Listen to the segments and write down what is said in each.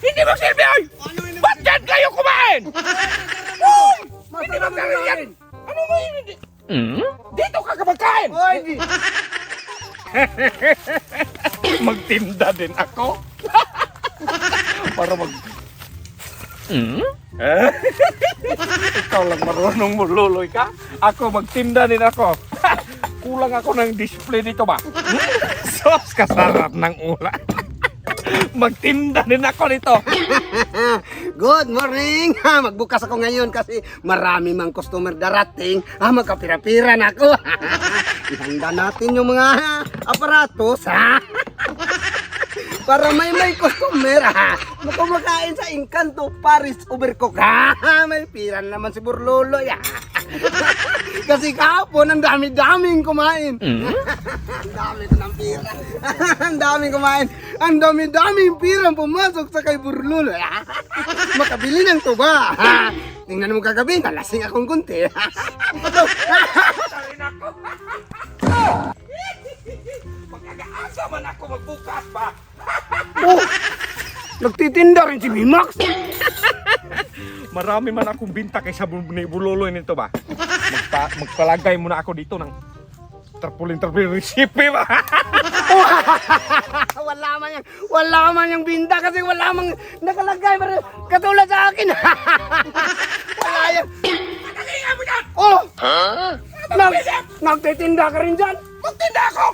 Hindi magsilbi, oy! Ano yun? Ba't dyan kayo kumain? Uy! Hindi Masarap magsilbi yan! yan. Ano mo yun? Dito ka kapagkain! Oy, di. Magtinda din ako. Para mag... Ikaw lang marunong mululoy ka? Ako magtinda din ako. Kulang ako ng display dito ba? Sos kasarap ng ula. Magtinda din ako nito. Good morning! Magbukas ako ngayon kasi marami mang customer darating. Magkapira-pira na ako. Ihanda natin yung mga aparatos, ha? Para may customer, ha? Kumakain sa Encanto Paris Overcook, ha? May pira naman si Burlolo, ya. Kasi kahapon, ang dami-daming kumain. Ang dami ko ng pira. Ang daming kumain. Ang dami-daming pira pumasok sa kay Burlolo. Makabili ng tuba. Tingnan mo kagabi, nalasing akong kunti. Magkagaasa man ako magbukas pa. Oh, nagtitinda rin si Bimax. Marami man akong binta kaysa bululoy nito ba? Magpalagay muna ako dito ng tarpulin-tarpulin recipe ba? Wala man yung binta kasi wala mang nakalagay pero katulad sa akin. Wala yan. Nakalinga mo dyan! Oh! Nagtitinda ka rin dyan? Magtinda ako!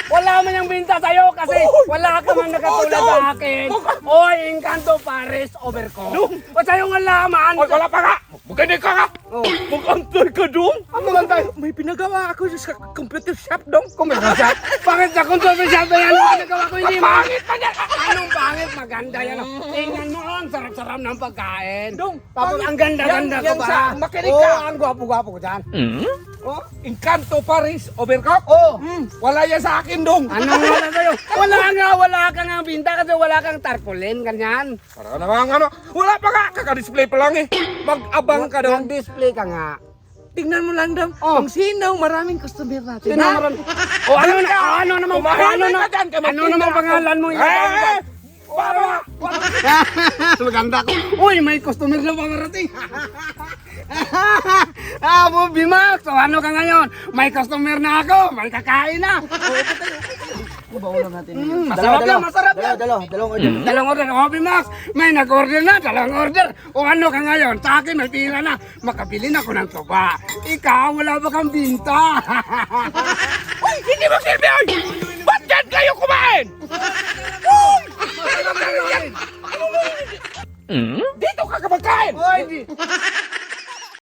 Wala man yung binta sa'yo kasi wala ka man nakatulad sa akin. Oy, Encanto Paris Overcook. O sa'yo nga laman. Oy, wala pa nga! Magaling ka nga! Oh. Mag-antay ka dong! Ang magantay. May pinagawa ako sa computer shop dong! Kumita siya. Bakit sa control shop na yan? Ang ginagawa ko hindi mo. Pangit pa niya! Anong pangit? Maganda yan. Tingnan mo, ang sarap-sarap ng pagkain. Dong, Tapos ang ganda-ganda yan ko ba? sa makinig Oo, ka. ang gwapo-gwapo ko dyan. Oh, Encanto Paris Overcook? oh. Wala yan sa akin dong! Anong wala sa'yo? Wala ka nga binta kasi wala kang tarpaulin, ganyan. Para naman ano, wala pa nga! Kaka-display pa lang eh! Mag-abang ka dong! Mag-display ka nga. Tingnan mo lang dong! Oh. Ang sinaw, maraming customer natin. Sino naman? O ano naman? Kumain ka dyan, kaya Ano magtinda naman ako. pangalan mo? Eh! Para! Maganda ko. Uy, may customer na pangarating. Abo, Bimax. So ano ka ngayon? May customer na ako. May kakain na. Baulan natin. Masarap yan, masarap yan. Dalawang order. Dalawang order. O, Bimax, may nag-order na. Dalawang order. O ano ka ngayon? Sa akin, may pira na. Makabili na ako ng tuba. Ikaw, wala ba kang binta? Uy! Hindi magsilbi! Oy! Ba't dyan kayo kumain? Uy! Ano mo yun? Dito ka kapagkain! Oy, di.